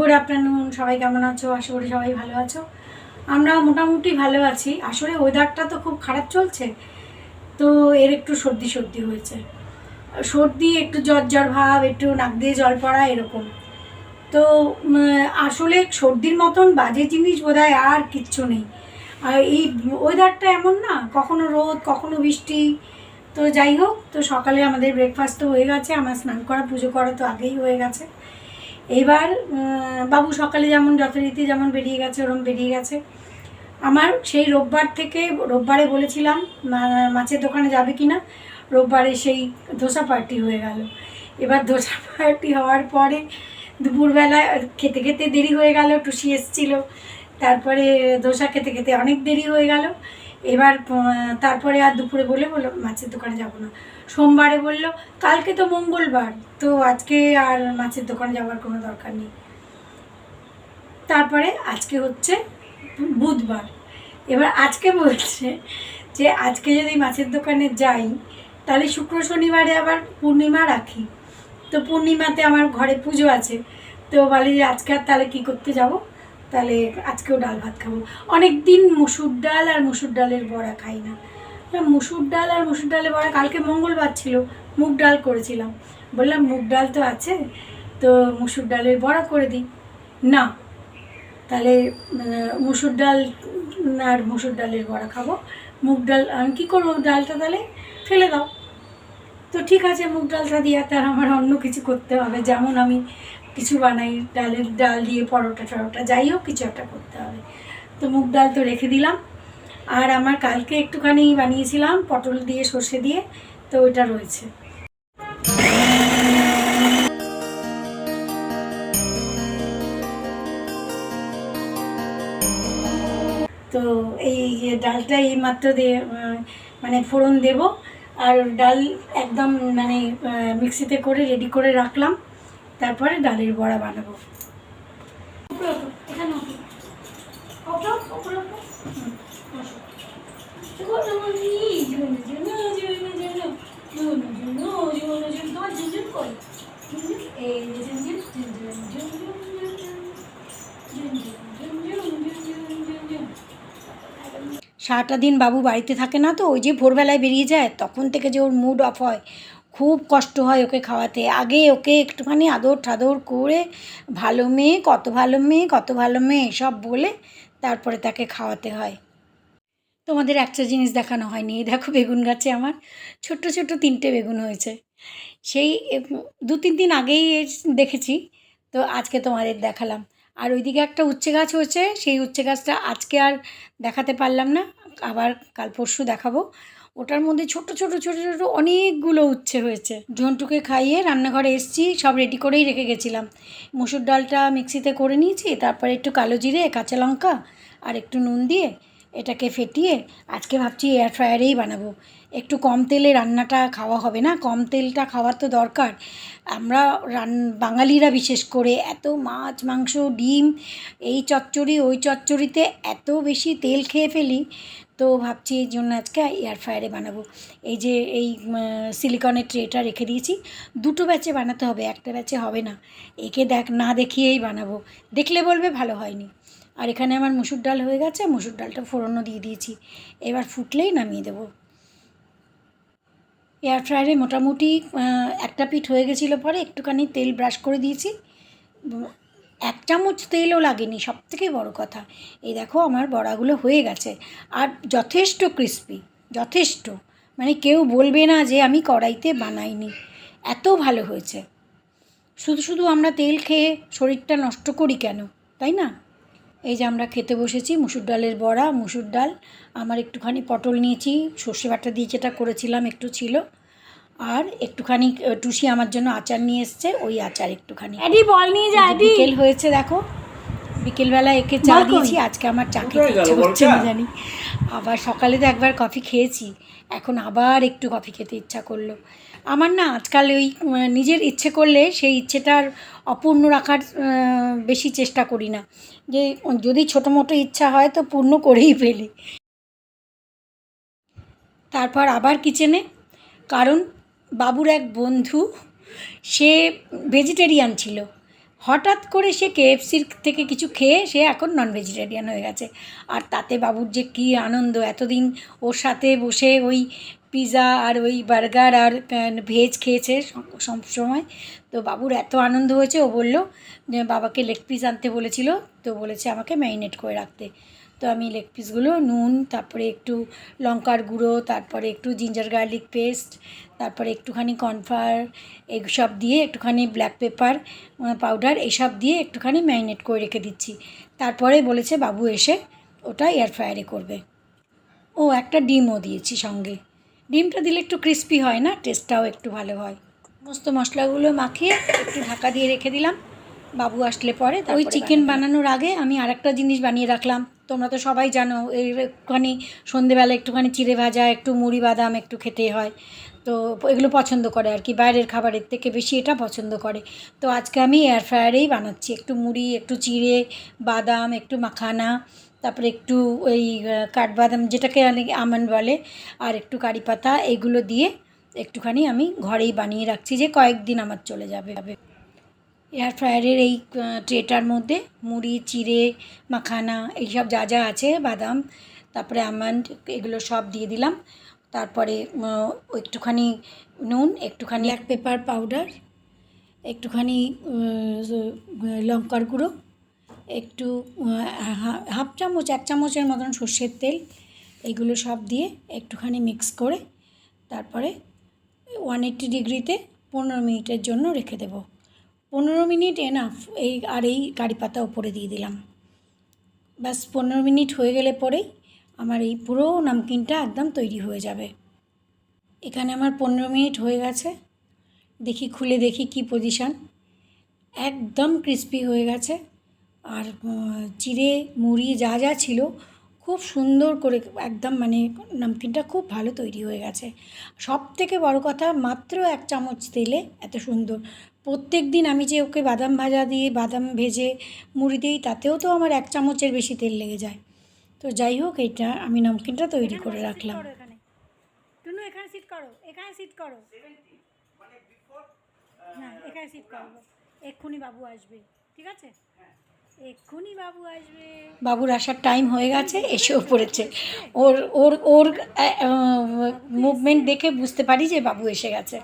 Good afternoon, সবাই কেমন আছো? আশা করি সবাই ভালো আছো। আমরা মোটামুটি ভালো আছি। আসলে ওয়েদারটা তো খুব খারাপ চলছে, তো এর একটু সর্দি সর্দি হয়েছে। সর্দি, একটু জ্বর জ্বর ভাব, একটু নাক দিয়ে জল পড়া, এরকম। তো আসলে সর্দির মতন বাজে জিনিস বোধহয় আর কিচ্ছু নেই। আর এই ওয়েদারটা এমন না, কখনো রোদ কখনো বৃষ্টি। তো যাই হোক, তো সকালে আমাদের ব্রেকফাস্ট তো হয়ে গেছে, আমার স্নান করা পুজো করা তো আগেই হয়ে গেছে। এবার বাবু সকালে যেমন যথারীতি যেমন বেরিয়ে গেছে ওরম বেরিয়ে গেছে। আমার সেই রোববার থেকে, রোববারে বলেছিলাম মাছের দোকানে যাবে কি না, রোববারে সেই ধোসা পার্টি হয়ে গেল। এবার ধোসা পার্টি হওয়ার পরে দুপুরবেলা খেতে খেতে দেরি হয়ে গেল, টুসি এসেছিল, তারপরে ধোসা খেতে খেতে অনেক দেরি হয়ে গেল। এবার তারপরে আর দুপুরে বললো মাছের দোকানে যাব না। সোমবারে বলল কালকে তো মঙ্গলবার, তো আজকে আর মাছের দোকানে যাওয়ার কোনো দরকার নেই। তারপরে আজকে হচ্ছে বুধবার। এবার আজকে বলছে যে আজকে যদি মাছের দোকানে যাই তাহলে শুক্র শনিবারে আবার পূর্ণিমা রাখি, তো পূর্ণিমাতে আমার ঘরে পুজো আছে। তো বলে যে আজকে আর তাহলে কী করতে যাব, তাহলে আজকেও ডাল ভাত খাবো। অনেক দিন মুসুর ডাল আর মুসুর ডালের বড়া খাই না। মুসুর ডাল আর মুসুর ডালের বড়া, কালকে মঙ্গলবার ছিল, মুগ ডাল করেছিলাম। বললাম মুগ ডাল তো আছে, তো মুসুর ডালের বড়া করে দিই না, তাহলে মুসুর ডাল আর মুসুর ডালের বড়া খাবো। মুগ ডাল আমি কী করবো, ডালটা তাহলে ফেলে দাও। তো ঠিক আছে, মুগ ডালটা দিয়ে তার আমার অন্য কিছু করতে হবে, যেমন আমি কিছু বানাই, ডাল দিয়ে পরোটা টরোটা যাই হোক কিছু একটা করতে হবে। তো মুগ ডাল তো রেখে দিলাম। আর আমার কালকে একটুখানি বানিয়েছিলাম পটল দিয়ে সর্ষে দিয়ে, তো ওইটা রয়েছে। তো এই ডালটা এই মাত্র দিয়ে মানে ফোড়ন দেব, আর ডাল একদম মানে মিক্সিতে করে রেডি করে রাখলাম, তারপরে ডালের বড়া বানাবো। সারাটা দিন বাবু বাড়িতে থাকে না, তো ওই যে ভোরবেলায় বেরিয়ে যায়, তখন থেকে যে ওর মুড অফ হয়, খুব কষ্ট হয় ওকে খাওয়াতে। আগে ওকে একটুখানি আদর ঠাদর করে ভালো মেয়ে, কত ভালো মেয়ে, কত ভালো মেয়ে এসব বলে তারপরে তাকে খাওয়াতে হয়। তোমাদের একটা জিনিস দেখানো হয়নি, এই দেখো বেগুন গাছে আমার ছোট্ট ছোট্ট 3টে বেগুন হয়েছে। সেই 2-3 দিন আগেই দেখেছি, তো আজকে তোমাদের দেখালাম। আর ওইদিকে একটা উচ্ছে গাছ হয়েছে, সেই উচ্ছে গাছটা আজকে আর দেখাতে পারলাম না, আবার কাল পরশু দেখাবো। ওটার মধ্যে ছোট ছোট ছোট ছোট অনেকগুলো উচ্ছে হয়েছে। ঝন্টুকে খাইয়ে রান্নাঘরে এসেছি, সব রেডি করেই রেখে গেছিলাম। মুসুর ডালটা মিক্সিতে করে নিয়েছি, তারপরে একটু কালো জিরে, কাঁচা লঙ্কা আর একটু নুন দিয়ে এটাকে ফেটিয়ে আজকে ভাবছি এয়ার ফ্রায়ারেই বানাবো। একটু কম তেলে রান্নাটা খাওয়া হবে না, কম তেলটা খাওয়ার তো দরকার। আমরা বাঙালিরা বিশেষ করে এত মাছ মাংস ডিম, এই চচ্চড়ি ওই চচ্চড়িতে এত বেশি তেল খেয়ে ফেলি, তো ভাবছি এই জন্য আজকে এয়ার ফ্রায়ারে বানাবো। এই যে এই সিলিকনের ট্রেটা রেখে দিয়েছি, 2টো ব্যাচে বানাতে হবে, একটা ব্যাচে হবে না। একে না দেখিয়েই বানাবো, দেখলে বলবে ভালো হয়নি। আর এখানে আমার মুসুর ডাল হয়ে গেছে, মুসুর ডালটা ফোড়নও দিয়ে দিয়েছি, এবার ফুটলেই নামিয়ে দেবো। এয়ার ফ্রায়ারে মোটামুটি একটা পিঠ হয়ে গেছিলো, পরে একটুখানি তেল ব্রাশ করে দিয়েছি, 1 চামচ তেলও লাগেনি, সবথেকে বড় কথা। এই দেখো আমার বড়াগুলো হয়ে গেছে, আর যথেষ্ট ক্রিস্পি, যথেষ্ট, মানে কেউ বলবে না যে আমি কড়াইতে বানাইনি, এত ভালো হয়েছে। শুধু শুধু আমরা তেল খেয়ে শরীরটা নষ্ট করি কেন, তাই না? এই যে আমরা খেতে বসেছি, মুসুর ডালের বড়া, মুসুর ডাল, আমার একটুখানি পটল নিয়েছি, সর্ষে বাটা দিয়ে যেটা করেছিলাম একটু ছিল, আর একটুখানি টুসি আমার জন্য আচার নিয়ে এসছে, ওই আচার একটুখানি। বল নিয়ে যা, বিকেল হয়েছে দেখো, বিকেলবেলা একে চা দিয়েছি, আজকে আমার চা খেতে ইচ্ছে করছে না জানি। আবার সকালে তো একবার কফি খেয়েছি, এখন আবার একটু কফি খেতে ইচ্ছা করলো। আমার না আজকাল ওই নিজের ইচ্ছে করলে সেই ইচ্ছেটার অপূর্ণ রাখার বেশি চেষ্টা করি না, যে যদি ছোটো মোটো ইচ্ছা হয় তো পূর্ণ করেই ফেলি। তারপর আবার কিচেনে, কারণ বাবুর এক বন্ধু, সে ভেজিটেরিয়ান ছিল, হঠাৎ করে সে কেএফসির থেকে কিছু খেয়ে সে এখন নন ভেজিটেরিয়ান হয়ে গেছে। আর তাতে বাবুর যে কী আনন্দ, এতদিন ওর সাথে বসে ওই পিৎজা আর ওই বার্গার আর ভেজ খেয়েছে সব সময়। তো বাবুর এত আনন্দ হয়েছে, ও বলল যে বাবাকে লেগ পিস আনতে বলেছিল, তো বলেছে আমাকে ম্যারিনেট করে রাখতে। তো আমি লেগ পিসগুলো নুন, তারপরে একটু লঙ্কার গুঁড়ো, তারপরে একটু জিঞ্জার গার্লিক পেস্ট, তারপরে একটুখানি কর্নফ্লাওয়ার এইসব দিয়ে, একটুখানি ব্ল্যাক পেপার পাউডার এইসব দিয়ে একটুখানি ম্যারিনেট করে রেখে দিচ্ছি। তারপরে বলেছে বাবু এসে ওটা এয়ার ফ্রায়ারে করবে। ও একটা ডিমও দিয়েছি সঙ্গে। ডিমটা দিলে একটু ক্রিস্পি হয় না, টেস্টটাও একটু ভালো হয়। সমস্ত মশলাগুলো মাখিয়ে একটু ঢাকা দিয়ে রেখে দিলাম বাবু আসলে পরে। ওই চিকেন বানানোর আগে আমি আরেকটা জিনিস বানিয়ে রাখলাম, তোমরা তো সবাই জানো, একটুখানি সন্ধেবেলা একটুখানি চিড়ে ভাজা, একটু মুড়ি বাদাম একটু খেতে হয়। তো এগুলো পছন্দ করে আর কি, বাইরের খাবারের থেকে বেশি এটা পছন্দ করে। তো আজকে আমি এয়ার ফ্রায়ারেই বানাচ্ছি। একটু মুড়ি, একটু চিড়ে বাদাম, একটু মাখানা, তারপরে একটু ওই কাঠবাদাম যেটাকে আমন্ড বলে, আর একটু কারি পাতা, এগুলো দিয়ে একটুখানি আমি ঘরেই বানিয়ে রাখছি যে কয়েকদিন আমার চলে যাবে। এয়ার ফ্রায়ারের এই ট্রেটার মধ্যে মুড়ি, চিড়ে, মাখানা এইসব যা যা আছে, বাদাম, তারপরে আমন্ড, এগুলো সব দিয়ে দিলাম। তারপরে একটুখানি নুন, একটুখানি ব্ল্যাক পেপার পাউডার, একটুখানি লঙ্কার গুঁড়ো, একটু হাফ চামচ 1 চামচের মতন সর্ষের তেল, এইগুলো সব দিয়ে একটুখানি মিক্স করে তারপরে 180 ডিগ্রিতে 15 মিনিটের জন্য রেখে দেবো। 15 মিনিট এনাফ। এই কারি পাতা উপরে দিয়ে দিলাম। ব্যাস 15 মিনিট হয়ে গেলে পরেই আমার এই পুরো নামকিনটা একদম তৈরি হয়ে যাবে। এখানে আমার 15 মিনিট হয়ে গেছে। দেখি, খুলে দেখি কি পজিশান। একদম ক্রিস্পি হয়ে গেছে। আর চিড়ে মুড়ি যা যা ছিল খুব সুন্দর করে একদম, মানে নামকিনটা খুব ভালো তৈরি হয়ে গেছে। সবথেকে বড় কথা, মাত্র 1 চামচ তেলে এত সুন্দর। প্রত্যেক দিন আমি যে ওকে বাদাম ভাজা দিয়ে, বাদাম ভেজে মুড়ি দিই, তাতেও তো আমার 1 চামচের বেশি তেল লেগে যায়। তো যাই হোক, এটা আমি নামকিনটা তৈরি করে রাখলাম। টুনু এখানে সিট করো, এখানে সিট করো, না এখানে সিট করবো। এক্ষুনি বাবু আসবে, ঠিক আছে? এক্ষুনি বাবু আসবে। বাবুর আসার টাইম হয়ে গেছে, এসেও পড়েছে। ওর ওর ওর মুভমেন্ট দেখে বুঝতে পারি যে বাবু এসে গেছে।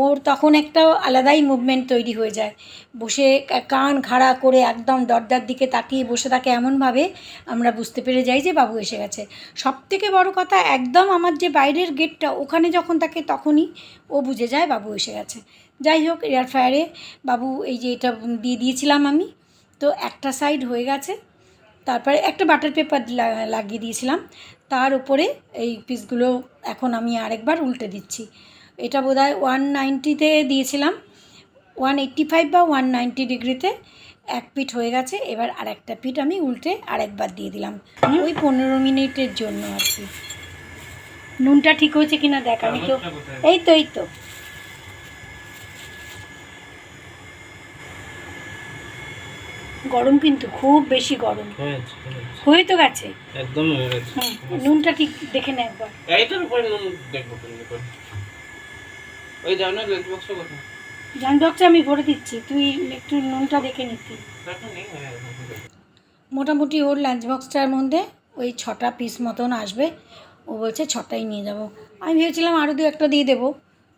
ওর তখন একটা আলাদাই মুভমেন্ট তৈরি হয়ে যায়, বসে কান খাড়া করে একদম দরজার দিকে তাকিয়ে বসে থাকে, এমনভাবে আমরা বুঝতে পেরে যাই যে বাবু এসে গেছে। সবথেকে বড় কথা, একদম আমার যে বাইরের গেটটা, ওখানে যখন থাকে তখনই ও বুঝে যায় বাবু এসে গেছে। যাই হোক, এয়ার ফ্রায়ারে বাবু এই যে এটা দিয়ে দিয়েছিলাম আমি, তো একটা সাইড হয়ে গেছে। তারপরে একটা বাটার পেপার লাগিয়ে দিয়েছিলাম, তার উপরে এই পিসগুলো এখন আমি আরেকবার উল্টে দিচ্ছি। এটা বোধহয় 190-তে দিয়েছিলাম, 185 বা 190 ডিগ্রিতে এক পিঠ হয়ে গেছে। এবার আরেকটা পিঠ আমি উল্টে আরেকবার দিয়ে দিলাম, ওই 15 মিনিটের জন্য আর কি। নুনটা ঠিক হয়েছে কিনা দেখ, আমি তো এই তো গরম, কিন্তু খুব বেশি গরম হয়ে তো গেছে একদম। নুনটা ঠিক দেখে নে একবার। এইটার উপরে নুন দেখবো ওই যাও না লাঞ্চ বক্সটা কোথায়? লাঞ্চ বক্সে আমি ভরে দিচ্ছি, তুই একটু নুনটা দেখে নিতি। মোটামুটি ওর লাঞ্চ বক্সটার মধ্যে ওই 6টা পিস মতন আসবে। ও বলছে 6টাই নিয়ে যাব। আমি ভেবেছিলাম আরও 2-1টা দিয়ে দেবো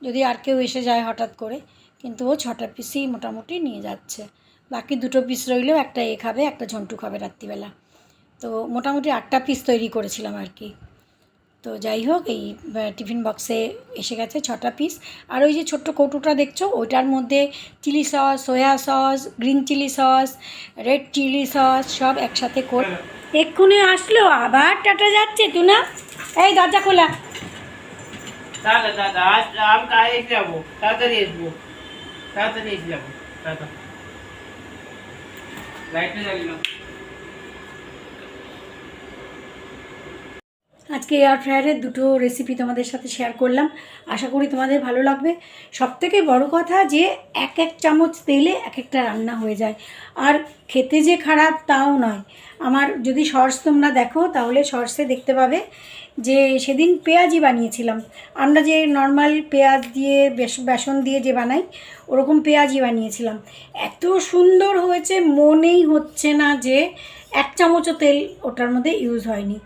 যদি আর কেউ এসে যায় হঠাৎ করে, কিন্তু ও 6টা পিসই মোটামুটি নিয়ে যাচ্ছে। বাকি 2টো পিস রইলেও, একটা এ খাবে, একটা ঝন্টু খাবে রাত্রিবেলা। তো মোটামুটি 8টা পিস তৈরি করেছিলাম আর কি। তো যাই হোক, এই টিফিন বক্সে এসে গেছে 6টা পিস। আর ওই যে ছোট্ট কৌটোটা দেখছো, ওইটার মধ্যে chilli sauce, soya sauce, green chilli sauce, red chilli sauce সব একসাথে করে। এক্ষুনি আসলো, আবার টাটা যাচ্ছে। তুই না, এই দরজা খোলা। দাদা আজ আমি কাজে যাবো, তাড়াতাড়ি আসবো, তাড়াতাড়ি এসে যাবো। টাটা। লাইটটা জ্বালিয়ে নাও। আজকে এয়ার ফ্রায়ারের 2টো রেসিপি তোমাদের সাথে শেয়ার করলাম, আশা করি তোমাদের ভালো লাগবে। সবথেকে বড় কথা যে 1 চামচ তেলে এক একটা রান্না হয়ে যায়, আর খেতে যে খারাপ তাও নয়। আমার যদি শর্টস তোমরা দেখো তাহলে শর্টসে দেখতে পাবে যে সেদিন পেঁয়াজি বানিয়েছিলাম, আমরা যে নর্মাল পেঁয়াজ দিয়ে বেসন দিয়ে যে বানাই ওরকম পেঁয়াজি বানিয়েছিলাম। এত সুন্দর হয়েছে, মনেই হচ্ছে না যে 1 চামচও তেল ওটার মধ্যে ইউজ হয়নি,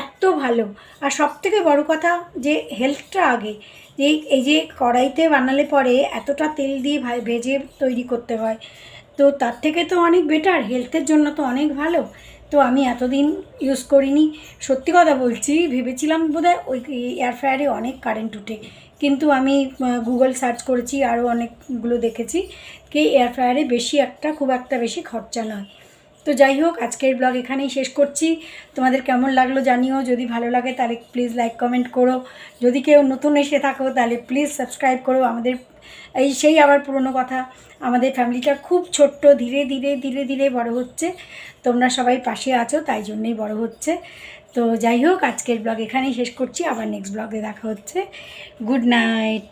এত ভালো। আর সবথেকে বড় কথা যে হেলথটা আগে, যে এই যে কড়াইতে বানালে পরে এতটা তেল দিয়ে ভেজে তৈরি করতে হয়, তো তার থেকে তো অনেক বেটার, হেলথের জন্য তো অনেক ভালো। তো আমি এতদিন ইউজ করিনি, সত্যি কথা বলছি, ভেবেছিলাম বোধহয় ওই এয়ার ফ্রায়ারে অনেক কারেন্ট উঠে, কিন্তু আমি গুগল সার্চ করেছি, আরও অনেকগুলো দেখেছি কি এয়ার ফ্রায়ারে খুব একটা বেশি খরচা নয়। তো যাই হোক, আজকের ব্লগ এখানেই শেষ করছি। তোমাদের কেমন লাগলো জানিও, যদি ভালো লাগে তাহলে প্লিজ লাইক কমেন্ট করো, যদি কেউ নতুন এসে থাকো তাহলে প্লিজ সাবস্ক্রাইব করো। আমাদের সেই আবার পুরনো কথা, আমাদের ফ্যামিলিটা খুব ছোট্ট, ধীরে ধীরে ধীরে ধীরে বড় হচ্ছে, তোমরা সবাই পাশে আছো তাই জন্যই বড় হচ্ছে। তো যাই হোক, আজকের ব্লগ এখানেই শেষ করছি, আবার নেক্সট ব্লগে দেখা হচ্ছে। Good night.